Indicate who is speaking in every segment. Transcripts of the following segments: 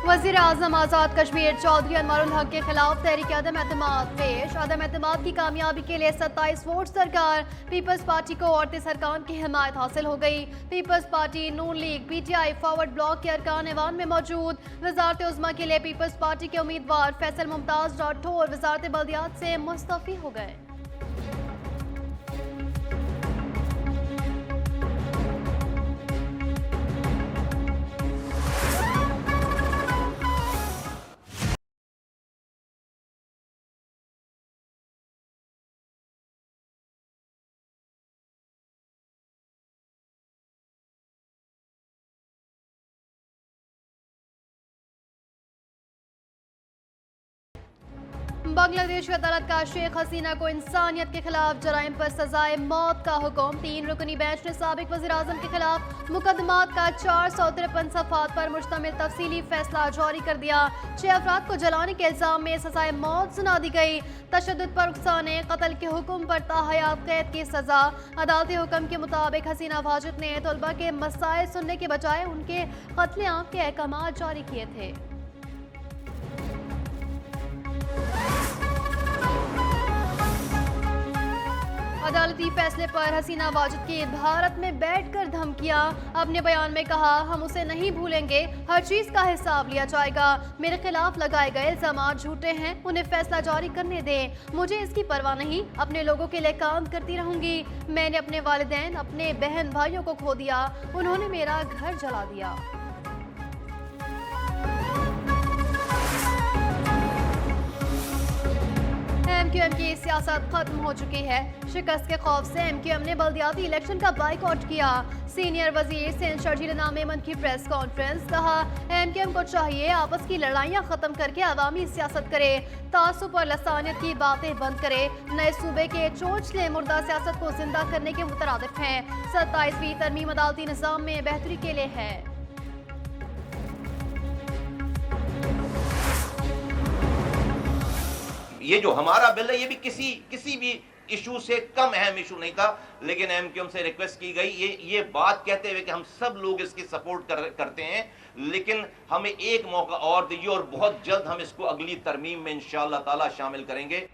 Speaker 1: वज़ीर आज़म आज़ाद कश्मीर चौधरी अनवरुल हक के खिलाफ तहरीक अदम एतमाद पेश। अदम एतमाद की कामयाबी के लिए 27 वोट सरकार। पीपल्स पार्टी को 38 अरकान की हिमायत हासिल हो गई। पीपल्स पार्टी, नून लीग, PTI फॉरवर्ड ब्लॉक के अरकान ऐवान में मौजूद। वजारत उज़्मा के लिए पीपल्स पार्टी के उम्मीदवार फैसल मुमताज राठौर वजारत बल्दियात से मुस्तफ़ी हो गए। बांग्लादेश की अदालत का शेख हसीना को इंसानियत के खिलाफ जराइम पर सजाए मौत का हुक्म। 3 रुकनी बेंच ने साबिक वज़ीर आज़म के खिलाफ मुकदमात का 453 सफ़ात पर मुश्तमिल तफसीली फैसला जारी कर दिया। 6 अफराद को जलाने के इल्जाम में सजाए मौत सुना दी गई। तशद्दुद पर उकसाने, कत्ल के हुक्म पर ताहयात कैद की सजा। अदालती हुक्म के मुताबिक हसीना वाजिद ने तलबा के मसाइल सुनने के बजाय उनके कत्लेआम के अहकाम जारी किए थे। अदालती फैसले पर हसीना वाजिद की भारत में बैठकर धमकियां। अपने बयान में कहा, हम उसे नहीं भूलेंगे, हर चीज का हिसाब लिया जाएगा। मेरे खिलाफ लगाए गए इल्जाम झूठे हैं, उन्हें फैसला जारी करने दें। मुझे इसकी परवाह नहीं, अपने लोगों के लिए काम करती रहूंगी। मैंने अपने वालिदैन, अपने बहन भाइयों को खो दिया, उन्होंने मेरा घर जला दिया। MQM की सियासत खत्म हो चुकी है। शिकस्त के खौफ से MQM ने बल्दियाती इलेक्शन का बाइकआउट किया। सीनियर वजीर सिंध शर्जील इनाम मेमन की प्रेस कॉन्फ्रेंस। कहा, MQM को चाहिए आपस की लड़ाइयां खत्म करके अवामी सियासत करे, तासुब और लसानियत की बातें बंद करे। नए सूबे के चोचले मुर्दा सियासत को जिंदा करने के मुतरादिफ हैं। 27वीं तरमीम अदालती निज़ाम में बेहतरी के लिए है।
Speaker 2: ये जो हमारा बिल है, ये भी किसी भी इशू से कम अहम इशू नहीं था, लेकिन MQM से रिक्वेस्ट की गई ये बात कहते हुए कि हम सब लोग इसकी सपोर्ट करते हैं, लेकिन हमें एक मौका और दीजिए और बहुत जल्द हम इसको अगली तरमीम में इंशाअल्लाह ताला शामिल करेंगे।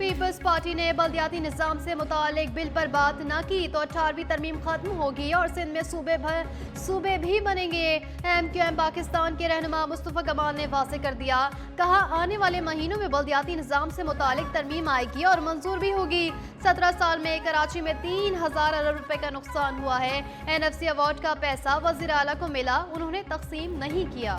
Speaker 1: पीपल्स पार्टी ने बल्दियाती निज़ाम से मुतालिक बिल पर बात न की तो 18वीं तरमीम खत्म होगी और सिंध में सूबे भी बनेंगे। MQM पाकिस्तान के रहनुमा मुस्तफ़ा कमाल ने वाज़े कर दिया। कहा, आने वाले महीनों में बल्दियाती निज़ाम से मुतालिक तरमीम आएगी और मंजूर भी होगी। 17 साल में कराची में 3000 अरब रुपए का नुकसान हुआ है। NFC अवार्ड का पैसा वज़ीर आला को मिला, उन्होंने तकसीम नहीं किया।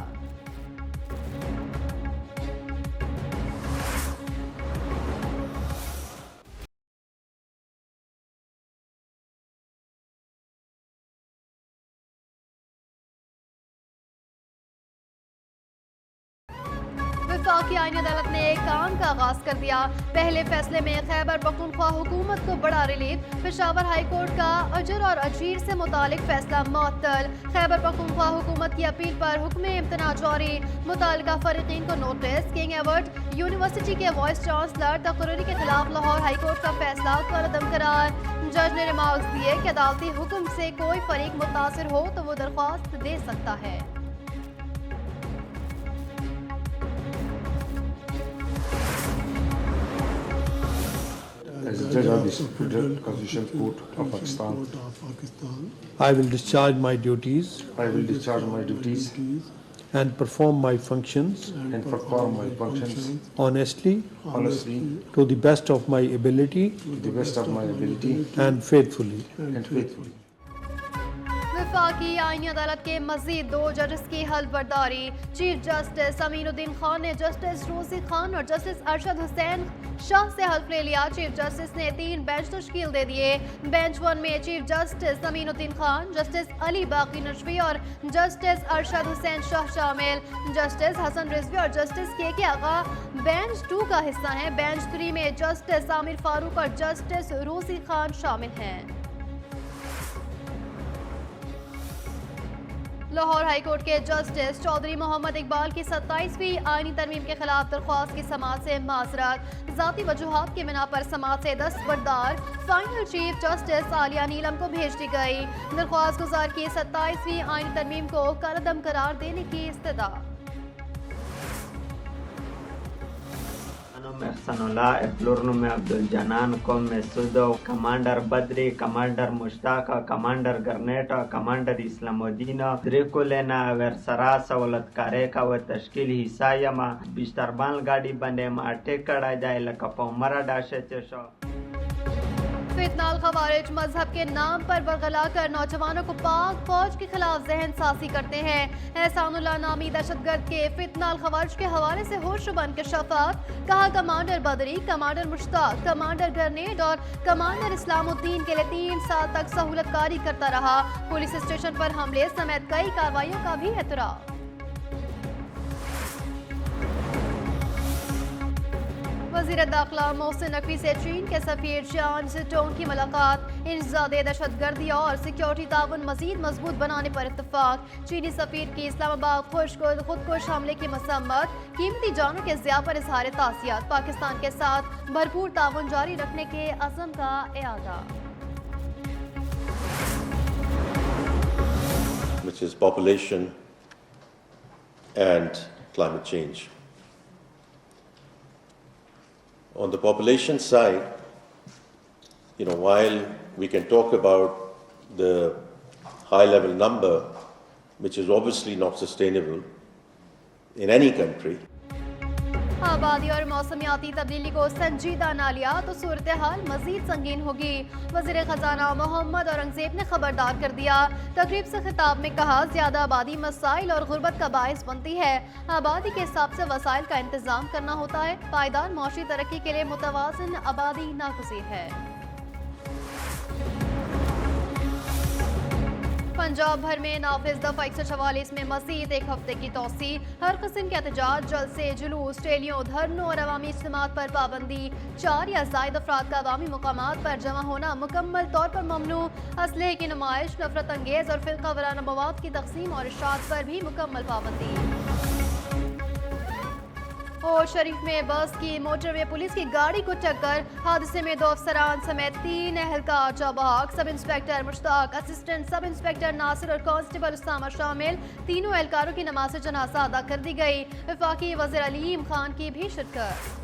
Speaker 1: वफाकी आईनी अदालत ने काम का आगाज कर दिया। पहले फैसले में खैबर पख्तूनख्वा हुकूमत को बड़ा रिलीफ। पेशावर हाई कोर्ट का अजर और अजीर से मुतालिक फैसला मुअत्तल। खैबर पख्तूनख्वा हुकूमत की अपील पर हुक्म इम्तना जारी। मुतालिका फरीकीन को नोटिस। किंग एडवर्ड यूनिवर्सिटी के वाइस चांसलर तकरीरी के खिलाफ लाहौर हाई कोर्ट का फैसला कलअदम करार। जज ने रिमार्क्स दिए कि अदालती हुक्म से कोई फरीक मुतासिर हो तो वो दरख्वास्त दे सकता है।
Speaker 3: As a judge of the Federal Constitutional Court of Pakistan,
Speaker 4: I will discharge my duties
Speaker 3: I will discharge my duties
Speaker 4: and perform my functions
Speaker 3: and perform my functions
Speaker 4: honestly,
Speaker 3: honestly,
Speaker 4: to the best of my ability
Speaker 3: to the best of my ability
Speaker 4: and faithfully.
Speaker 3: and faithfully.
Speaker 1: वफाकी आईनी अदालत के मजीद 2 जजेस की हल्फबर्दारी। Chief justice Aminuddin Khan ने justice रोजी खान और justice Arshad Hussain Shah से हल्फ ले लिया। चीफ जस्टिस ने 3 बेंच तश्कील दे दिए। बेंच 1 में chief justice Aminuddin Khan, justice Ali बाकी नजवी और जस्टिस अरशद हुसैन शाह शामिल। जस्टिस हसन रिजवी और जस्टिस के आगा बेंच 2 का हिस्सा हैं। बेंच 3 में जस्टिस आमिर फारूक और जस्टिस रोजी खान शामिल हैं। लाहौर हाई कोर्ट के जस्टिस चौधरी मोहम्मद इकबाल की 27वीं आईनी तरमीम के खिलाफ दरख्वास्त की समाअत से माजरत। ज़ाती वजूहात की बिना पर समाअत से दस्तबरदार फाइनल चीफ जस्टिस आलिया नीलम को भेज दी गई। दरख्वास्त गुजार की 27वीं आईनी तरमीम को कलअदम करार देने की इस्तदा।
Speaker 5: Ehsanullah, Plurnum Abdul Janan, Mesudo, Commander Badri, Commander Mushtaka, Commander Garneta, Commander Islamuddin, Drikulena, Versarasa, Walat Kareka, Tashkil Hisayama, Bistarban Gadi Bandem, Atekada Jaila Kapo, Maradasha Chesho.
Speaker 1: फितनाल खवारिज मजहब के नाम पर बरगला कर नौजवानों को पाक फौज के खिलाफ जहन साजी करते हैं। एहसानुल्लाह नामी दहशतगर्द के फितनाल खवारिज के हवाले से होशबन के शफात कहा, कमांडर बदरी, कमांडर मुश्ताक, कमांडर ग्रेनेड और कमांडर इस्लामुद्दीन के लिए 3 साल तक सहूलतकारी करता रहा। पुलिस स्टेशन पर हमले समेत कई कार्रवाइयों का भी एतराफ। वज़ीर दाखिला मोहसिन नकवी से चीन के सफीर जान जिटोंग की मुलाकात। इंसदादे दहशतगर्दी और सिक्योरिटी ताउन मजीद मजबूत बनाने पर इत्तफाक। चीनी सफीर की इस्लामाबाद खुदकुश हमले की मसम्मत। कीमती जानों के ज़िया पर इजहार तासियात। पाकिस्तान के साथ भरपूर ताउन जारी रखने के अज़म का इआदा।
Speaker 6: Which is population and climate change. On the population side, while we can talk about the high-level number, which is obviously not sustainable in any country,
Speaker 1: आबादी और मौसमियाती तब्दीली को संजीदा न लिया तो सूरत हाल मजीद संगीन होगी। वज़ीर खजाना मोहम्मद औरंगजेब ने खबरदार कर दिया। तकरीब से खिताब में कहा, ज्यादा आबादी मसाइल और गुर्बत का बायस बनती है। आबादी के हिसाब से वसाइल का इंतजाम करना होता है। पायदार मौशी तरक्की के लिए मुतवाज़िन आबादी नागुज़ीर है। पंजाब भर में नाफिज दफा 144 में मज़ीद एक हफ्ते की तोसी। हर किस्म के एहतजाज, जलसे, जुलूस, रैलियों, धरनों और अवामी इज्तिमात पर पाबंदी। 4 या ज़ायद अफराद का अवामी मुकामात पर जमा होना मुकम्मल तौर पर ममनू। असलहे की नुमाइश, नफरत अंगेज और फिरका वाराना मवाद की तकसीम और इशात पर भी मुकम्मल पाबंदी। और शरीफ में बस की मोटरवे पुलिस की गाड़ी को टक्कर। हादसे में 2 अफसरान समेत 3 एहलकार जाबाग। Sub inspector Mushtaq, assistant sub inspector Nasir और कांस्टेबल उसामा शामिल। तीनों एहलकारों की नमाज जनाजा अदा कर दी गई। वफाकी वज़ीर अलीम खान की भी शिरकत।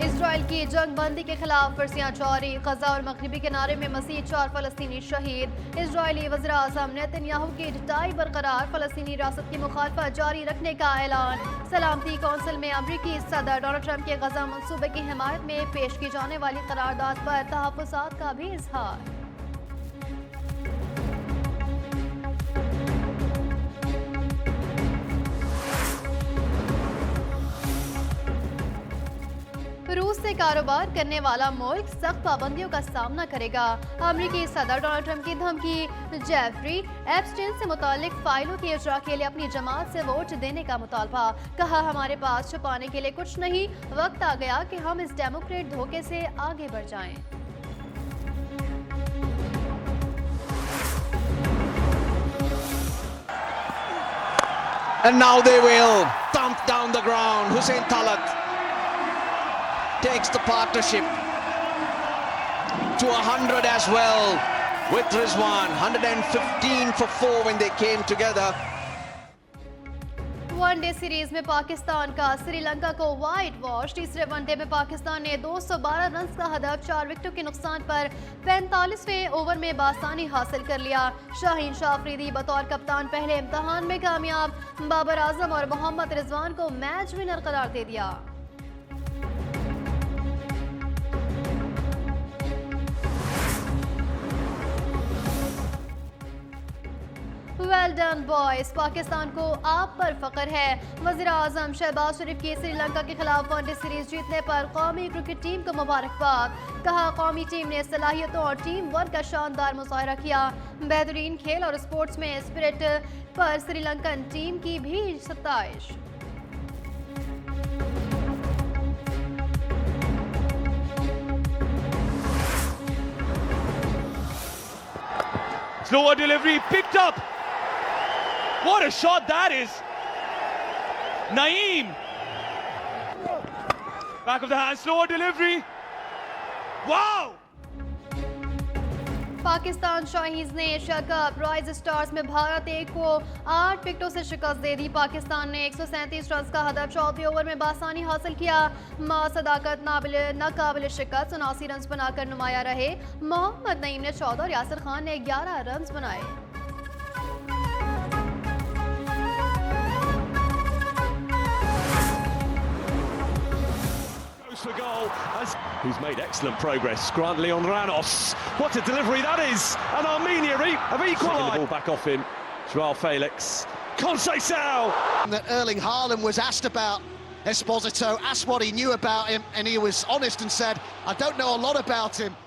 Speaker 1: इसराइल की जंग बंदी के खिलाफ वर्जियां जारी। गजा और मगरबी किनारे में मज़ीद 4 फ़लस्तीनी शहीद। इजरायली वज़ीर आज़म नेतन्याहू की ढिठाई बरकरार। फ़लस्तीनी रियासत की मुखालफत जारी रखने का ऐलान। सलामती कौंसिल में अमरीकी सदर डोनाल्ड ट्रंप के गजा मंसूबे की हिमायत में पेश की जाने वाली करारदाद पर तहफ़्फ़ुज़ात का भी इजहार। रूस से कारोबार करने वाला मुल्क सख्त पाबंदियों का सामना करेगा। अमेरिकी सदर डोनाल्ड ट्रंप की धमकी। जेफरी एप्स्टीन से मुतालिक फाइलों के इजरा के लिए अपनी जमात से वोट देने का मुतालबा। कहा, हमारे पास छुपाने के लिए कुछ नहीं। वक्त आ गया कि हम इस डेमोक्रेट धोखे से आगे बढ़ जाएं।
Speaker 7: And now they will thump down the ground. Hussein Talat takes the partnership to 100 as well with Rizwan. 115 for 4 when they came together.
Speaker 1: One day series में पाकिस्तान का श्रीलंका को वाइट वॉश। तीसरे वनडे में पाकिस्तान ने 212 रन का हदफ 4 विकेटों के नुकसान पर 45वें ओवर में बासानी हासिल कर लिया। शाहीन शाह अफरीदी बतौर कप्तान पहले इम्तिहान में कामयाब। बाबर आजम और मोहम्मद रिजवान को मैच विनर करार दे दिया। वेल डन बॉयज, पाकिस्तान को आप पर फख्र है। वज़ीर-ए-आज़म शहबाज शरीफ की श्रीलंका के खिलाफ वनडे सीरीज जीतने पर कौमी क्रिकेट टीम को मुबारकबाद। कहा, कौमी टीम ने सलाहियतों और टीम वर्क का शानदार मुजाहरा किया। बेहतरीन खेल और स्पोर्ट्स में स्पिरिट पर श्रीलंकन टीम की भी सताइश।
Speaker 8: Slower delivery, picked up. What a shot that is. Naeem. Back of the hand, slower delivery. Wow.
Speaker 1: Pakistan Shahis ने एशिया कप राइज स्टार्स में भारत ए को 8 विकेटों से शिकस्त दे दी। पाकिस्तान ने 137 रन का हदफ 34 ओवर में बासानी हासिल किया। मां सदाकत नाकाबिल शिकस्त 79 रन बनाकर नुमाया रहे। मोहम्मद नईम ने 14 और यासिर खान ने 11 रन बनाए।
Speaker 8: For goal, who's made excellent progress. Grant Leonranos. What a delivery that is! And Armenia have equalised. The ball back off him. Joao Felix. Conceição.
Speaker 9: That Erling Haaland was asked about Esposito, asked what he knew about him, and he was honest and said, I don't know a lot about him.